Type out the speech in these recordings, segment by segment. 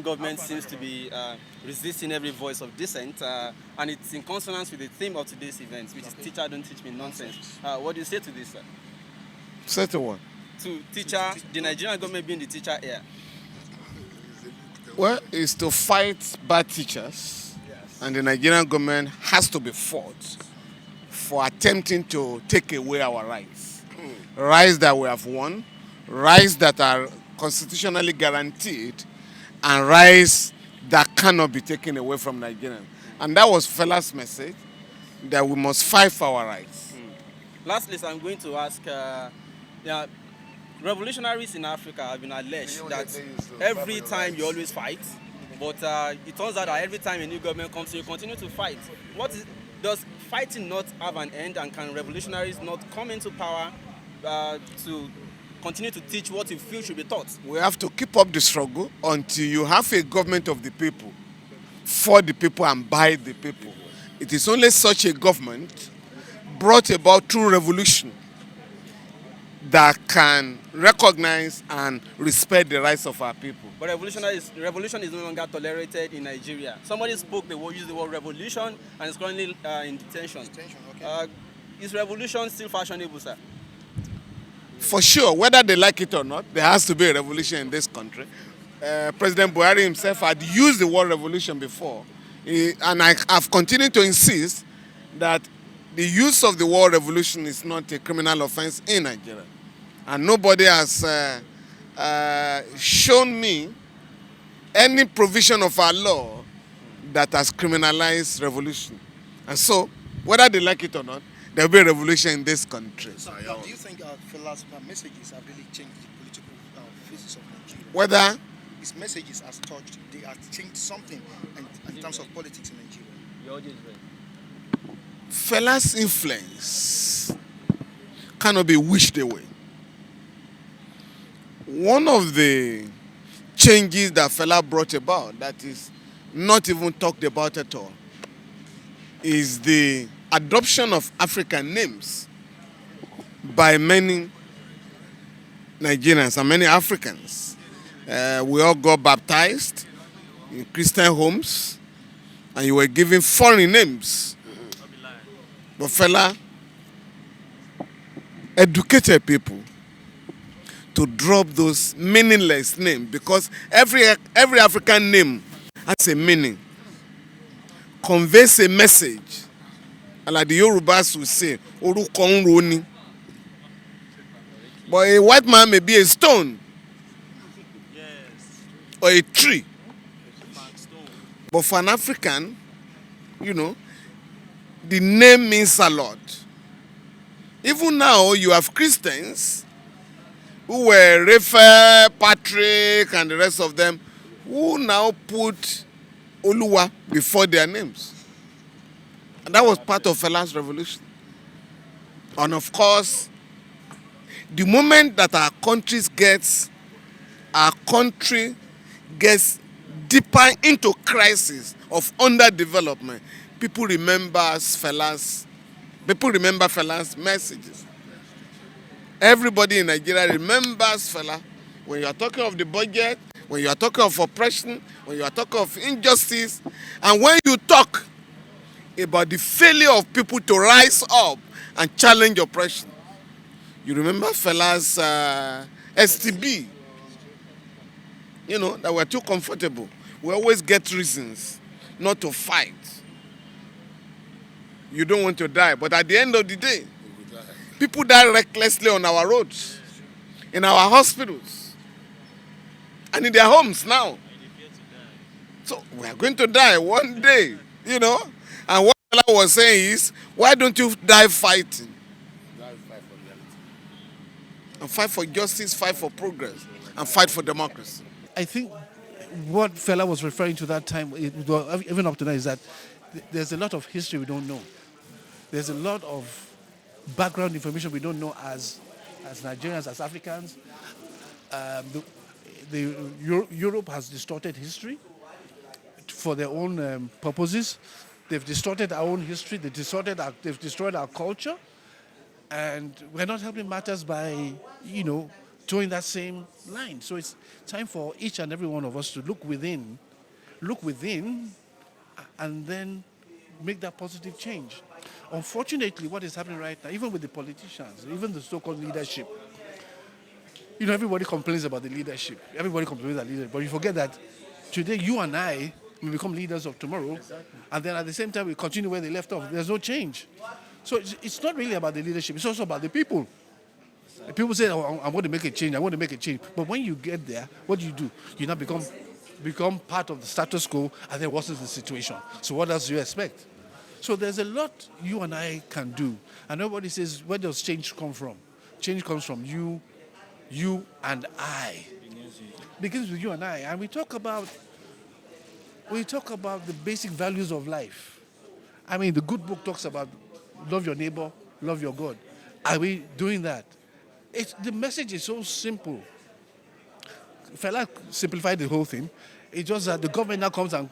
government seems to be resisting every voice of dissent, and it's in consonance with the theme of today's event, which is "Teacher, don't teach me nonsense." What do you say to this, sir? Say to what? To teacher, the Nigerian government being the teacher here. Well, it's to fight bad teachers, and the Nigerian government has to be fought for attempting to take away our rights. Rights that we have won, rights that are constitutionally guaranteed, and rights that cannot be taken away from Nigerians. And that was Fela's message, that we must fight for our rights. Lastly, so I'm going to ask, yeah, revolutionaries in Africa have been alleged that every time you always fight, but it turns out that every time a new government comes, you continue to fight. Does fighting not have an end, and can revolutionaries not come into power to continue to teach what you feel should be taught? We have to keep up the struggle until you have a government of the people, for the people and by the people. It is only such a government brought about through revolution that can recognize and respect the rights of our people. But revolution is no longer tolerated in Nigeria. Somebody used the word revolution, and is currently in detention. Okay. Is revolution still fashionable, sir? For sure, whether they like it or not, there has to be a revolution in this country. President Buhari himself had used the word revolution before, and I have continued to insist that the use of the word revolution is not a criminal offense in Nigeria. And nobody has shown me any provision of our law that has criminalized revolution. And so, whether they like it or not, there will be a revolution in this country. So, do you think Fela's messages have really changed the political physics of Nigeria? Whether his messages has touched, they have changed something in terms of politics in Nigeria? Fela's influence cannot be wished away. One of the changes that Fela brought about that is not even talked about at all is the adoption of African names by many Nigerians and many Africans. We all got baptized in Christian homes, and you were given foreign names. But Fela educated people to drop those meaningless names, because every African name has a meaning, conveys a message. And like the Yorubas will say, "Orúkọ ń roni." But a white man may be a stone, or a tree. But for an African, the name means a lot. Even now, you have Christians who were Raphael, Patrick, and the rest of them, who now put Oluwa before their names. And that was part of Fela's revolution. And of course, the moment that our country gets deeper into crisis of underdevelopment, people remember Fela's messages. Everybody in Nigeria remembers Fela. When you are talking of the budget, when you are talking of oppression, when you are talking of injustice, and when you talk about the failure of people to rise up and challenge oppression, you remember Fela's STB. That we're too comfortable. We always get reasons not to fight. You don't want to die, but at the end of the day, people die recklessly on our roads, in our hospitals, and in their homes now. So we are going to die one day, And what I was saying is, why don't you die fighting? And fight for justice, fight for progress, and fight for democracy. I think what Fela was referring to that time, even up to now, is that there's a lot of history we don't know. There's a lot of background information we don't know as Nigerians, as Africans. Europe has distorted history for their own purposes. They've distorted our own history. They've destroyed our culture, and we're not helping matters by, towing that same line. So it's time for each and every one of us to look within, and then make that positive change. Unfortunately, what is happening right now, even with the politicians, even the so-called leadership, everybody complains about the leadership. Everybody complains about leadership, but you forget that today you and I will become leaders of tomorrow, and then at the same time we continue where they left off. There's no change. So it's not really about the leadership. It's also about the people. People say, "Oh, I want to make a change. I want to make a change." But when you get there, what do? You now become part of the status quo, and then what is the situation? So what else do you expect? So there's a lot you and I can do. And nobody says, where does change come from? Change comes from you and I. Begins with you and I. And we talk about the basic values of life. I mean, the good book talks about love your neighbor, love your God. Are we doing that? The message is so simple. Fela simplified the whole thing. It's just that the government now comes and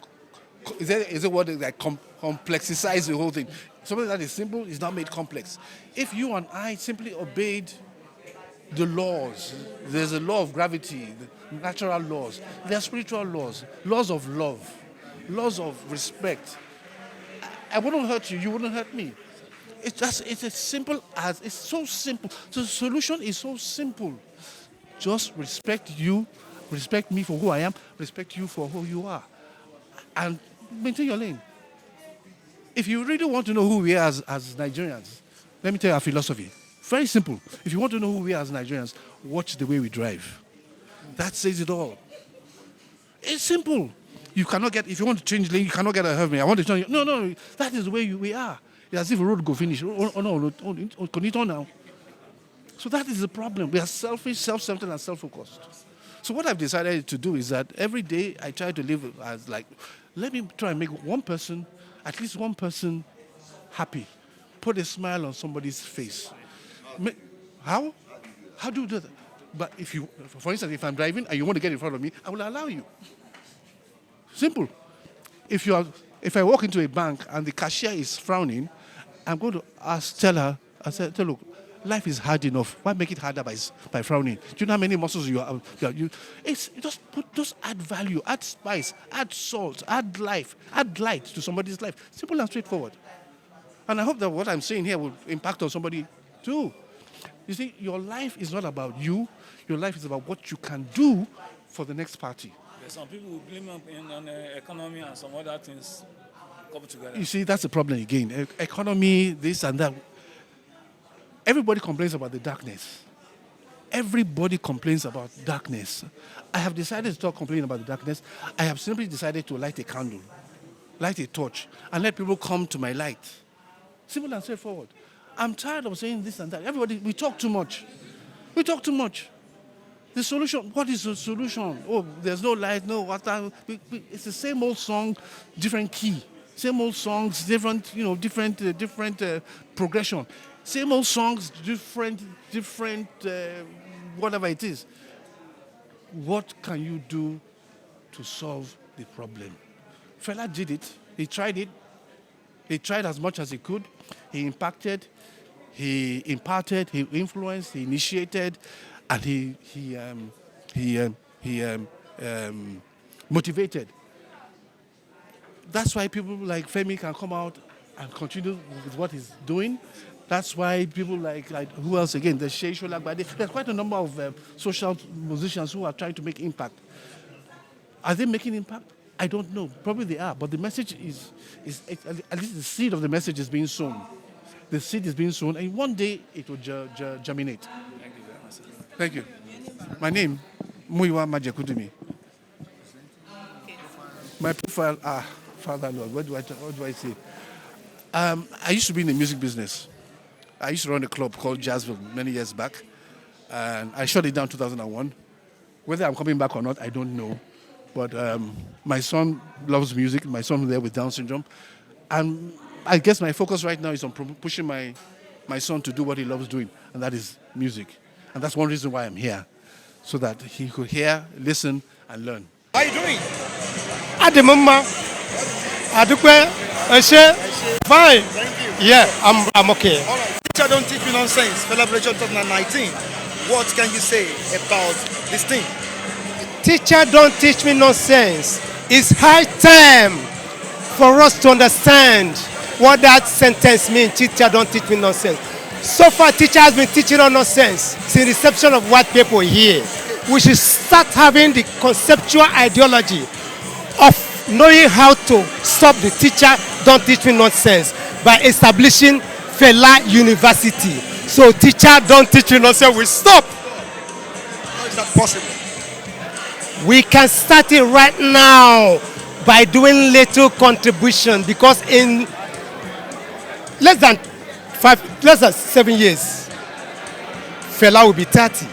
is it what like complexifies the whole thing. Something that is simple is now made complex. If you and I simply obeyed the laws, there's a law of gravity, the natural laws, there are spiritual laws, laws of love, laws of respect. I wouldn't hurt you, you wouldn't hurt me. It's as simple as, it's so simple. So the solution is so simple. Just respect you, respect me for who I am, respect you for who you are. And maintain your lane. If you really want to know who we are as Nigerians, let me tell you our philosophy. Very simple. If you want to know who we are as Nigerians, watch the way we drive. That says it all. It's simple. If you want to change lane, you cannot get ahead of me. I want to change. No. That is the way we are. It's as if a road go finish. No, continue now. So that is the problem. We are selfish, self-centered, and self-focused. So what I've decided to do is that every day I try to live as let me try and make at least one person happy. Put a smile on somebody's face. How? How do you do that? But for instance, if I'm driving and you want to get in front of me, I will allow you. Simple. If I walk into a bank and the cashier is frowning, I'm going to tell her, look, life is hard enough. Why make it harder by frowning? Do you know how many muscles you have? Just add value, add spice, add salt, add light to somebody's life. Simple and straightforward. And I hope that what I'm saying here will impact on somebody too. You see, your life is not about you. Your life is about what you can do for the next party. Some people will blame on the economy and some other things come together. You see, that's the problem again. Economy, this and that. Everybody complains about the darkness. Everybody complains about darkness. I have decided to stop complaining about the darkness. I have simply decided to light a candle, light a torch, and let people come to my light. Simple and straightforward. I'm tired of saying this and that. Everybody, we talk too much. The solution, what is the solution? Oh, there's no light, no water. It's the same old song, different key. Same old songs, different progression. Same old songs, different, whatever it is. What can you do to solve the problem? Fela did it. He tried it. He tried as much as he could. He impacted, he imparted, he influenced, he initiated, and he motivated. That's why people like Femi can come out and continue with what he's doing. That's why people like who else again? The Shei Sholagbade. There's quite a number of social musicians who are trying to make impact. Are they making impact? I don't know. Probably they are. But the message is at least the seed of the message is being sown. The seed is being sown, and one day it will germinate. Thank you very much. Thank you. My name, Muiwa Majakudumi. My profile, Father Lord, what do I say? I used to be in the music business. I used to run a club called Jazzville many years back, and I shut it down in 2001. Whether I'm coming back or not, I don't know. But my son loves music. My son is there with Down syndrome. And I guess my focus right now is on pushing my son to do what he loves doing, and that is music. And that's one reason why I'm here, so that he could hear, listen, and learn. How are you doing? At the moment, fine. Thank you. Yeah, I'm okay. All right. Teacher Don't Teach Me Nonsense, Felabration 2019. What can you say about this thing? Teacher, don't teach me nonsense. It's high time for us to understand what that sentence means. Teacher, don't teach me nonsense. So far, teacher has been teaching us nonsense since reception of white people here. We should start having the conceptual ideology of knowing how to stop the teacher, don't teach me nonsense, by establishing Fela University. So teacher, don't teach me nonsense, we stop. How is that possible? We can start it right now by doing little contribution, because in less than 7 years, Fela will be 30.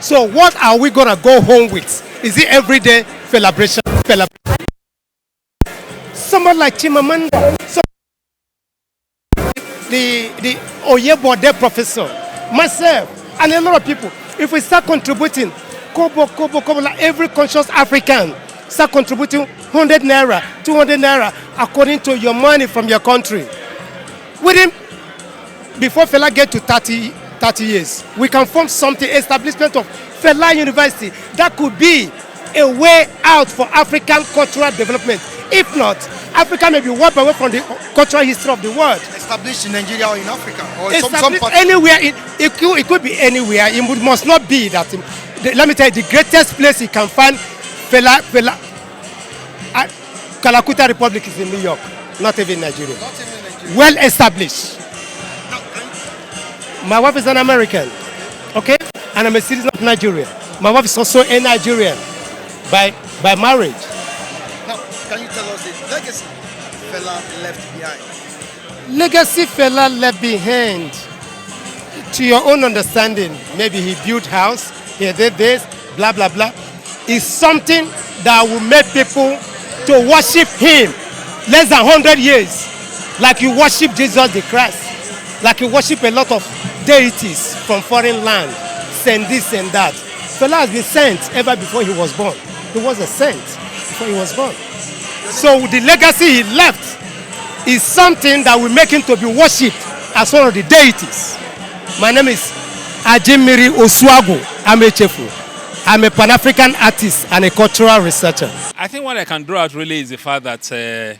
So what are we gonna go home with? Is it everyday Felabration? Someone like Chimamanda, so the Oyebode professor, myself, and a lot of people, if we start contributing, kobo, like every conscious African, start contributing 100 naira, 200 naira, according to your money from your country. Within, before Fela get to 30 years, we can form something, establishment of Fela University. That could be a way out for African cultural development. If not, Africa may be wiped away from the cultural history of the world. Established in Nigeria or in Africa? Or Established anywhere, it could be anywhere. It must not be that. Let me tell you, the greatest place you can find Fela, Kalakuta Republic is in New York, not even Nigeria. Not even Nigeria. Well established. My wife is an American, okay? And I'm a citizen of Nigeria. My wife is also a Nigerian by marriage. Now, can you tell us the legacy Fela left behind? Legacy Fela left behind, to your own understanding, maybe he built house, he did this, blah, blah, blah, is something that will make people to worship him less than 100 years, like you worship Jesus the Christ, like you worship a lot of deities from foreign land, send this and that. Fela has been sent ever before he was born. He was a saint before he was born. So the legacy he left is something that will make him to be worshipped as one of the deities. My name is Ajimiri Oswago Amechefu. I'm a Pan-African artist and a cultural researcher. I think what I can draw out really is the fact that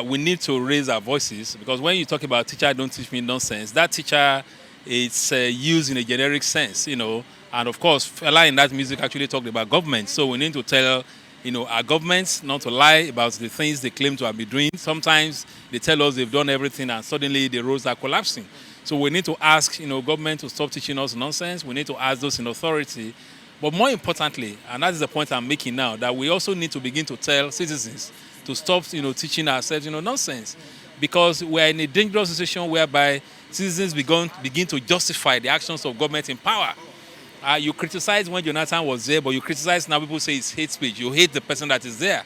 we need to raise our voices, because when you talk about teacher don't teach me nonsense, that teacher is used in a generic sense, you know. And of course, Fela in that music actually talked about government. So we need to tell, you know, our governments not to lie about the things they claim to have been doing. Sometimes they tell us they've done everything and suddenly the roads are collapsing. So we need to ask, you know, government to stop teaching us nonsense. We need to ask those in authority. But more importantly, and that is the point I'm making now, that we also need to begin to tell citizens to stop, you know, teaching ourselves, you know, nonsense. Because we're in a dangerous situation whereby citizens begin to justify the actions of government in power. You criticize when Jonathan was there, but you criticize now, people say it's hate speech. You hate the person that is there.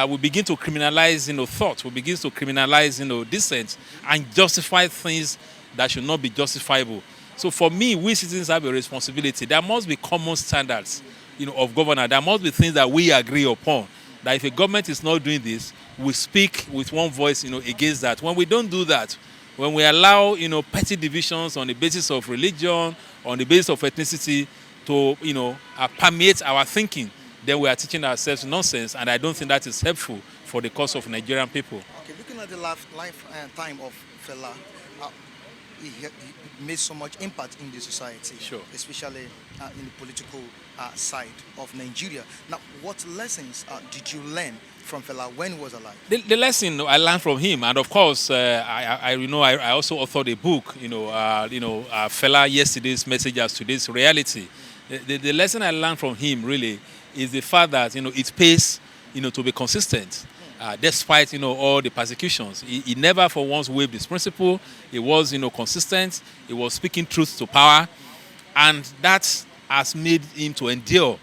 We begin to criminalize, you know, thought. We begin to criminalize, you know, dissent and justify things that should not be justifiable. So for me, we citizens have a responsibility. There must be common standards, you know, of governance. There must be things that we agree upon. That if a government is not doing this, we speak with one voice, you know, against that. When we don't do that, when we allow, you know, petty divisions on the basis of religion, on the basis of ethnicity to, you know, permeate our thinking, then we are teaching ourselves nonsense, and I don't think that is helpful for the cause of Nigerian people. Okay, looking at the lifetime of Fela, he made so much impact in the society, sure, especially in the political side of Nigeria. Now, what lessons did you learn from Fela when he was alive? The lesson I learned from him, and of course, I also authored a book, Fela, Yesterday's Message as Today's Reality. The lesson I learned from him really is the fact that, you know, it pays, you know, to be consistent. Despite, you know, all the persecutions, he never for once waived his principle. He was, you know, consistent. He was speaking truth to power, and that has made him to endure,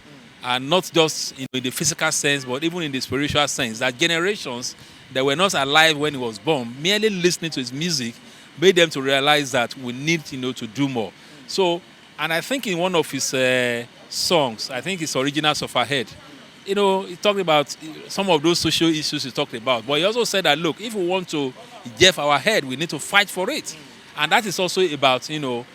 not just in the physical sense, but even in the spiritual sense. That generations that were not alive when he was born, merely listening to his music, made them to realize that we need, you know, to do more. So, and I think in one of his songs, I think his original Sufferhead, you know, he talked about some of those social issues he talked about. But he also said that, look, if we want to get our head, we need to fight for it. And that is also about, you know,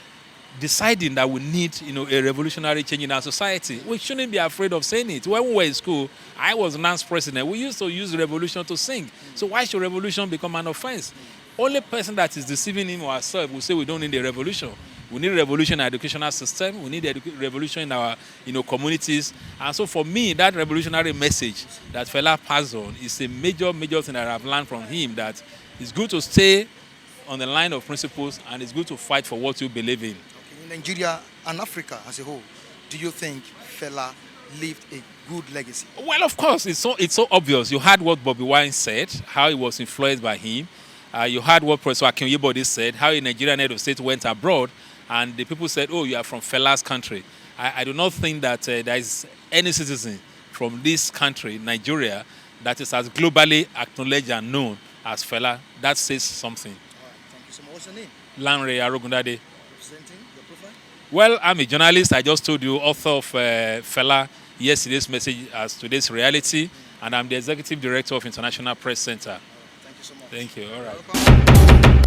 deciding that we need, a revolutionary change in our society. We shouldn't be afraid of saying it. When we were in school, I was NANS president. We used to use revolution to sing. So why should revolution become an offense? Only person that is deceiving him or herself will say we don't need a revolution. We need a revolution in our educational system. We need a revolution in our, communities. And so for me, that revolutionary message that Fela passed on is a major, major thing that I've learned from him, that it's good to stay on the line of principles and it's good to fight for what you believe in. In Nigeria and Africa as a whole, do you think Fela left a good legacy? Well, of course, it's so obvious. You heard what Bobby Wine said, how he was influenced by him. You heard what Professor Akin Oyebode said, how a Nigerian head of state went abroad, and the people said, oh, you are from Fela's country. I do not think that there is any citizen from this country, Nigeria, that is as globally acknowledged and known as Fela. That says something. All right, thank you so much. What's your name? Lanre Arogundade. Representing your profile? Well, I'm a journalist. I just told you, author of Fela, Yesterday's Message as Today's Reality, and I'm the Executive Director of International Press Center. Thank you so much. Thank you. All right.